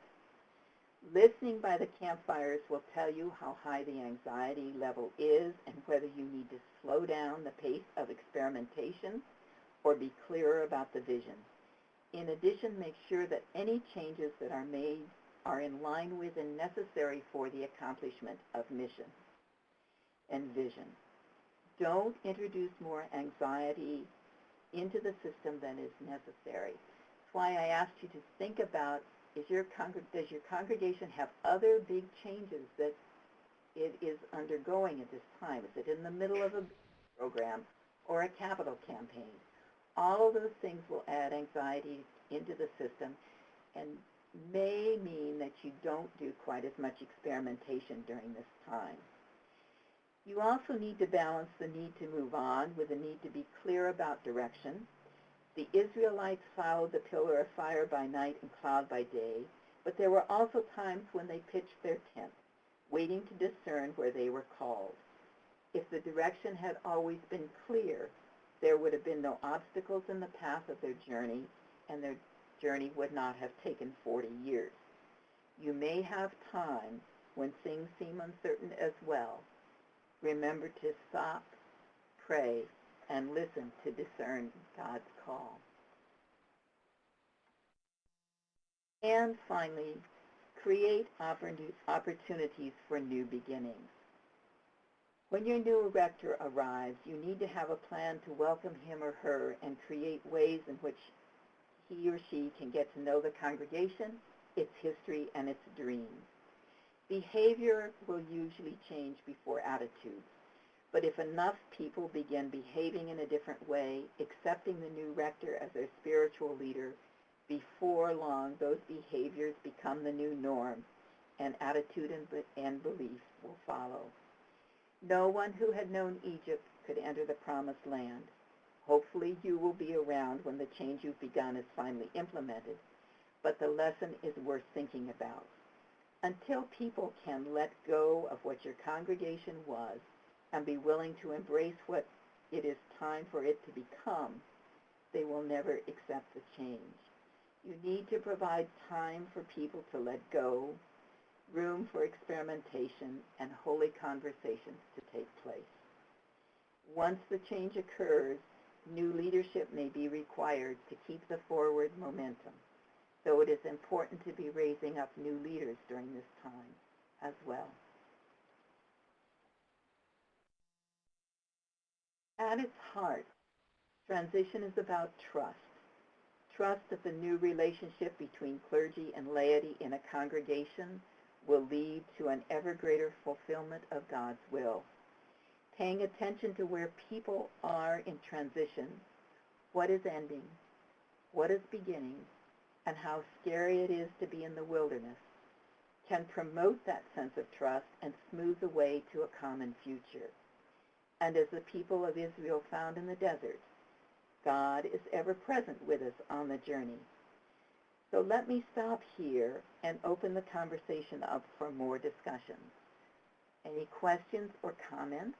Listening by the campfires will tell you how high the anxiety level is and whether you need to slow down the pace of experimentation or be clearer about the vision. In addition, make sure that any changes that are made are in line with and necessary for the accomplishment of mission and vision. Don't introduce more anxiety into the system than is necessary. That's why I asked you to think about, does your congregation have other big changes that it is undergoing at this time? Is it in the middle of a program or a capital campaign? All of those things will add anxiety into the system and may mean that you don't do quite as much experimentation during this time. You also need to balance the need to move on with the need to be clear about direction. The Israelites followed the pillar of fire by night and cloud by day, but there were also times when they pitched their tent, waiting to discern where they were called. If the direction had always been clear, there would have been no obstacles in the path of their journey, and their journey would not have taken 40 years. You may have times when things seem uncertain as well. Remember to stop, pray, and listen to discern God's call. And finally, create opportunities for new beginnings. When your new rector arrives, you need to have a plan to welcome him or her and create ways in which he or she can get to know the congregation, its history, and its dreams. Behavior will usually change before attitudes, but if enough people begin behaving in a different way, accepting the new rector as their spiritual leader, before long those behaviors become the new norm, and attitude and belief will follow. No one who had known Egypt could enter the promised land. Hopefully you will be around when the change you've begun is finally implemented, but the lesson is worth thinking about. Until people can let go of what your congregation was and be willing to embrace what it is time for it to become, they will never accept the change. You need to provide time for people to let go, room for experimentation, and holy conversations to take place. Once the change occurs, new leadership may be required to keep the forward momentum, so it is important to be raising up new leaders during this time as well. At its heart, transition is about trust. Trust that the new relationship between clergy and laity in a congregation will lead to an ever greater fulfillment of God's will. Paying attention to where people are in transition, what is ending, what is beginning, and how scary it is to be in the wilderness, can promote that sense of trust and smooth the way to a common future. And as the people of Israel found in the desert, God is ever present with us on the journey. So let me stop here and open the conversation up for more discussion. Any questions or comments?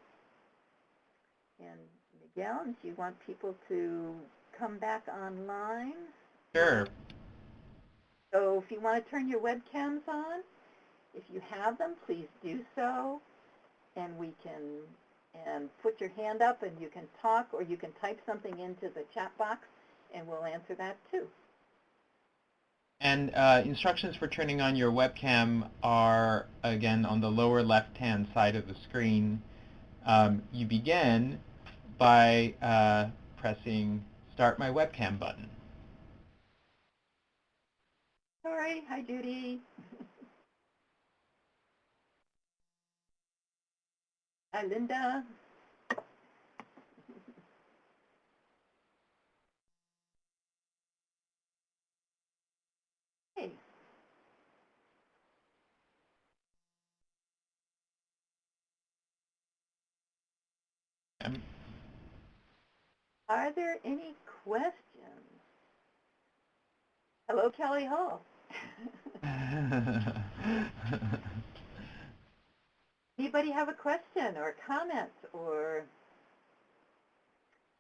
And Miguel, do you want people to come back online? Sure. So if you want to turn your webcams on, if you have them, please do so. And put your hand up and you can talk, or you can type something into the chat box and we'll answer that too. And instructions for turning on your webcam are, again, on the lower left-hand side of the screen. You begin by pressing Start My Webcam button. Sorry, hi Judy. Hi Linda. Hey. Are there any questions? Hello, Kelly Hall. Anybody have a question or a comment or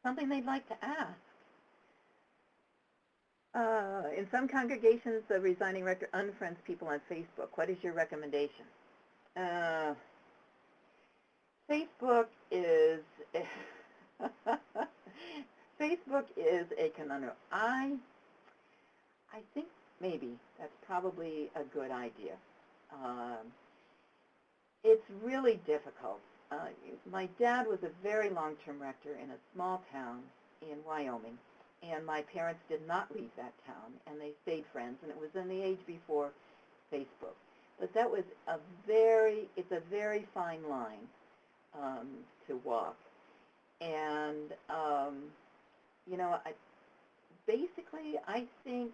something they'd like to ask? In some congregations, the resigning rector unfriends people on Facebook. What is your recommendation? Facebook is Facebook is a conundrum. I think maybe that's probably a good idea. It's really difficult. My dad was a very long-term rector in a small town in Wyoming, and my parents did not leave that town, and they stayed friends, and it was in the age before Facebook. But that was it's a very fine line to walk. And, basically, I think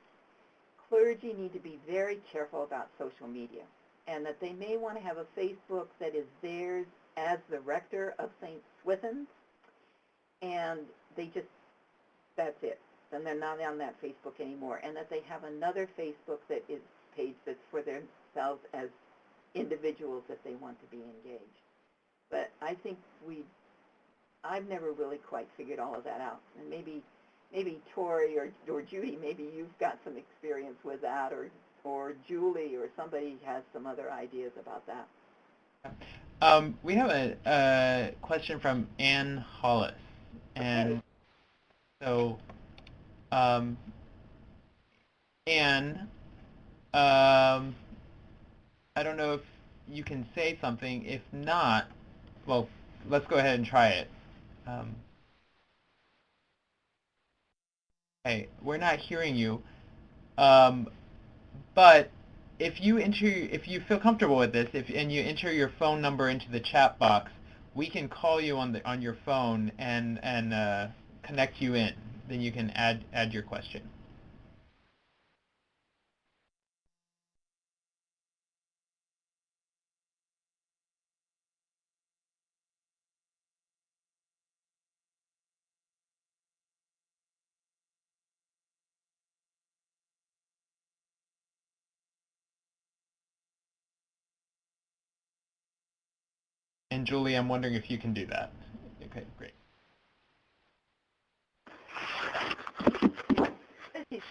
clergy need to be very careful about social media, and that they may want to have a Facebook that is theirs as the rector of St. Swithin's, and that's it. Then they're not on that Facebook anymore, and that they have another Facebook that is page that's for themselves as individuals if they want to be engaged. But I think I've never really quite figured all of that out, and maybe Tori or Judy, maybe you've got some experience with that, or Julie or somebody has some other ideas about that. We have a question from Ann Hollis. And okay. So, Ann, I don't know if you can say something. If not, well, let's go ahead and try it. Hey, we're not hearing you. But if you feel comfortable with this, and you enter your phone number into the chat box, we can call you on your phone and connect you in. Then you can add your question. And Julie, I'm wondering if you can do that. Okay, great. She's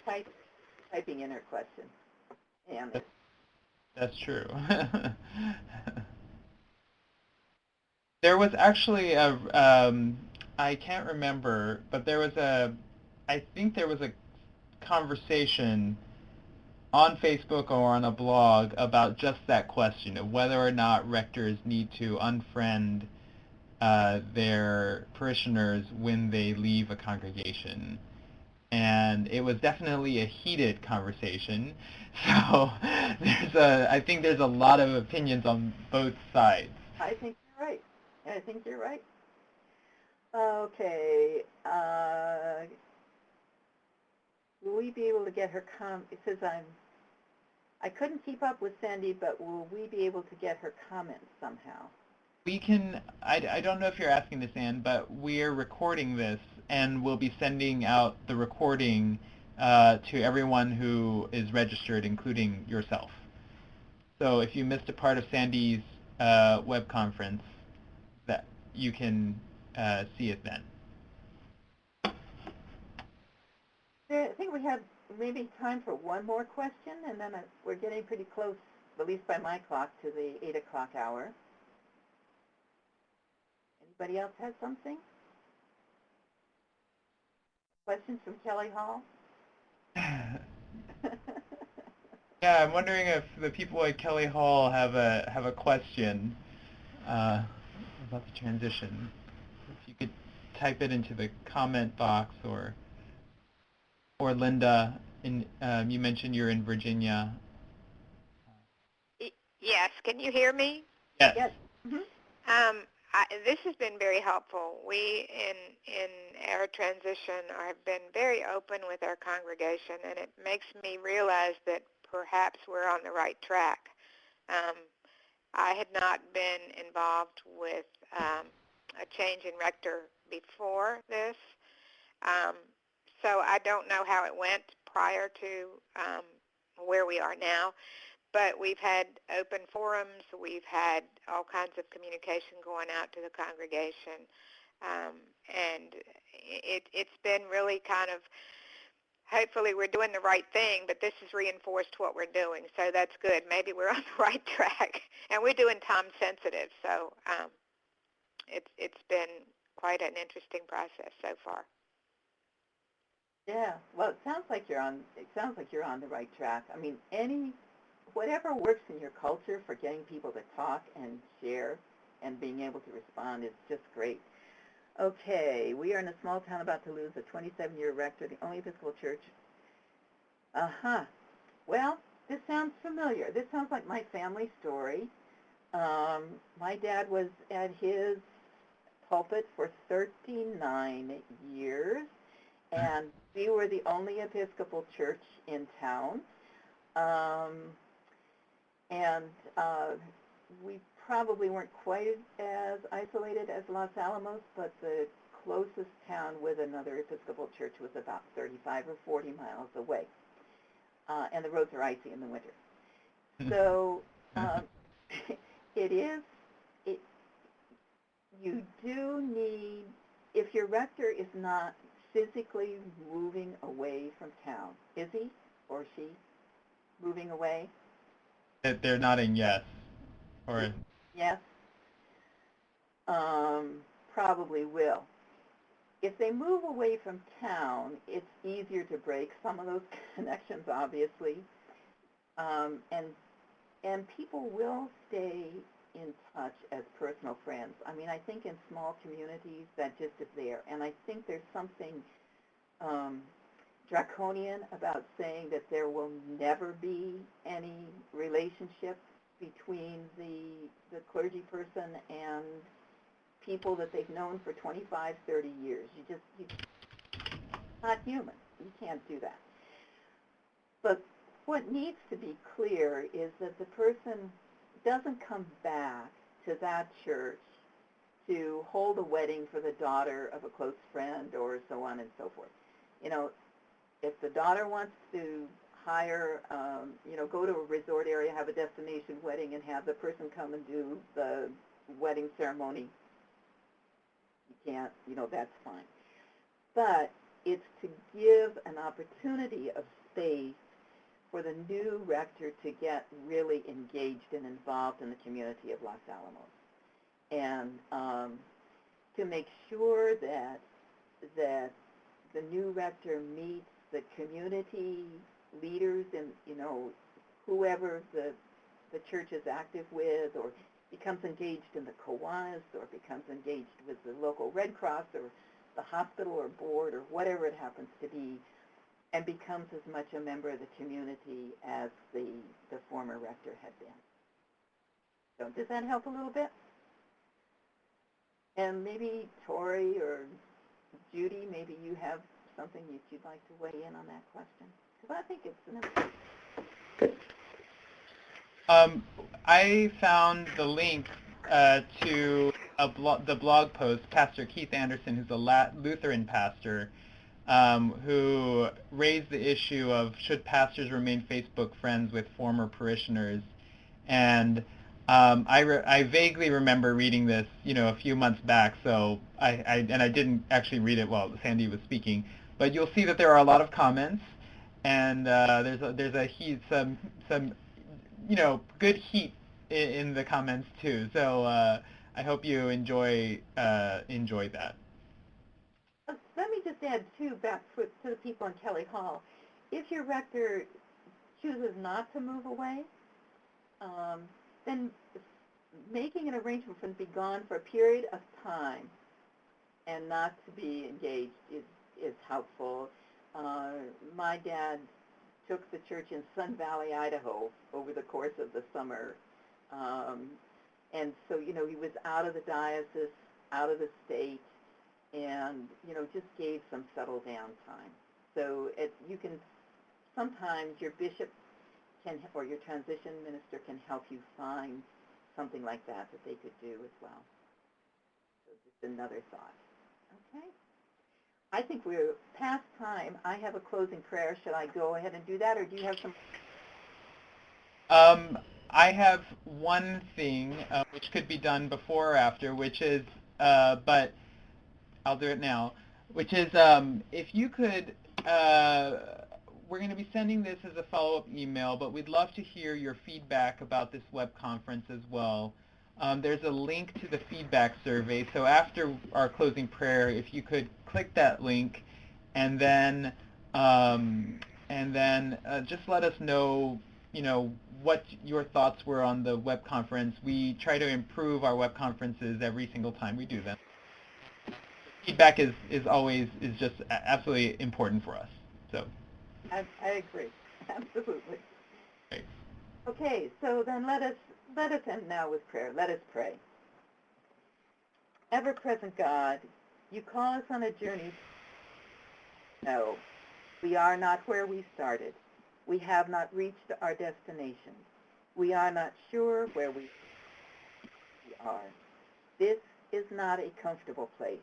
typing in her question. That's true. There was actually I can't remember, but I think there was a conversation on Facebook or on a blog about just that question of whether or not rectors need to unfriend their parishioners when they leave a congregation. And it was definitely a heated conversation. So I think there's a lot of opinions on both sides. I think you're right. Okay. Will we be able to get her it says I couldn't keep up with Sandy, but will we be able to get her comments somehow? We can, I don't know if you're asking this, Ann, but we're recording this, and we'll be sending out the recording to everyone who is registered, including yourself. So if you missed a part of Sandy's web conference, that you can see it then. I think we have maybe time for one more question, and then we're getting pretty close, at least by my clock, to the 8 o'clock hour. Anybody else have something? Questions from Kelly Hall? Yeah, I'm wondering if the people at Kelly Hall have a question about the transition. If you could type it into the comment box, or Linda, you mentioned you're in Virginia. Yes, can you hear me? Yes. Yes. Mm-hmm. This has been very helpful. We, in our transition, have been very open with our congregation, and it makes me realize that perhaps we're on the right track. I had not been involved with a change in rector before this, so I don't know how it went prior to where we are now. But we've had open forums. We've had all kinds of communication going out to the congregation. And it's been really kind of, hopefully we're doing the right thing, but this has reinforced what we're doing. So that's good. Maybe we're on the right track. And we're doing time sensitive. So it's been quite an interesting process so far. Yeah. Well, it sounds like you're on the right track. I mean, whatever works in your culture for getting people to talk and share and being able to respond is just great. Okay, we are in a small town about to lose a 27-year rector, the only Episcopal church. Well, this sounds familiar. This sounds like my family story. My dad was at his pulpit for 39 years, and we were the only Episcopal church in town. And we probably weren't quite as isolated as Los Alamos, but the closest town with another Episcopal church was about 35 or 40 miles away. And the roads are icy in the winter. So you do need, if your rector is not physically moving away from town, is he or she moving away? They're nodding yes. Or yes. Probably will. If they move away from town, it's easier to break some of those connections, obviously. And people will stay in touch as personal friends. I mean, I think in small communities that just is there. And I think there's something draconian about saying that there will never be any relationship between the clergy person and people that they've known for 25, 30 years. You're not human. You can't do that. But what needs to be clear is that the person doesn't come back to that church to hold a wedding for the daughter of a close friend or so on and so forth. You know, if the daughter wants to hire, go to a resort area, have a destination wedding, and have the person come and do the wedding ceremony, you can't, that's fine. But it's to give an opportunity of space for the new rector to get really engaged and involved in the community of Los Alamos, and to make sure that the new rector meets the community leaders and whoever the church is active with, or becomes engaged in the Kiwanis, or becomes engaged with the local Red Cross or the hospital or board or whatever it happens to be, and becomes as much a member of the community as the former rector had been. So does that help a little bit? And maybe Tori or Judy, maybe you have something that you'd like to weigh in on that question, because I think it's an important. Good. I found the link to the blog post. Pastor Keith Anderson, who's a Lutheran pastor, who raised the issue of should pastors remain Facebook friends with former parishioners. And I vaguely remember reading this, a few months back. So I didn't actually read it while Sandy was speaking, but you'll see that there are a lot of comments, and there's a heat, some good heat in the comments too. So I hope you enjoy that. Let me just add, too, back to the people in Kelly Hall. If your rector chooses not to move away, then making an arrangement for them to be gone for a period of time and not to be engaged is helpful. My dad took the church in Sun Valley, Idaho, over the course of the summer. And so, he was out of the diocese, out of the state, and, just gave some settle down time. So you can, sometimes your bishop can, or your transition minister can help you find something like that they could do as well. So just another thought. Okay. I think we're past time. I have a closing prayer. Should I go ahead and do that, or do you have some? I have one thing which could be done before or after, which is, but I'll do it now, which is if you could, we're going to be sending this as a follow-up email, but we'd love to hear your feedback about this web conference as well. There's a link to the feedback survey, so after our closing prayer, if you could click that link and then just let us know, what your thoughts were on the web conference. We try to improve our web conferences every single time we do them. Feedback is just absolutely important for us. So. I agree, absolutely. Great. Okay, so then let us end now with prayer. Let us pray. Ever-present God, you call us on a journey. No, we are not where we started. We have not reached our destination. We are not sure where we are. This is not a comfortable place.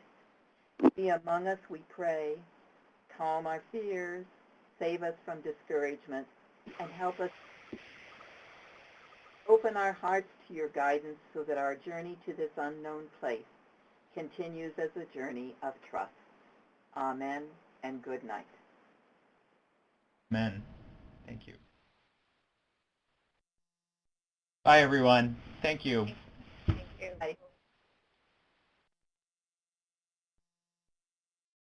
Be among us, we pray. Calm our fears, save us from discouragement, and help us open our hearts to your guidance so that our journey to this unknown place continues as a journey of trust. Amen and good night. Amen. Thank you. Bye, everyone. Thank you.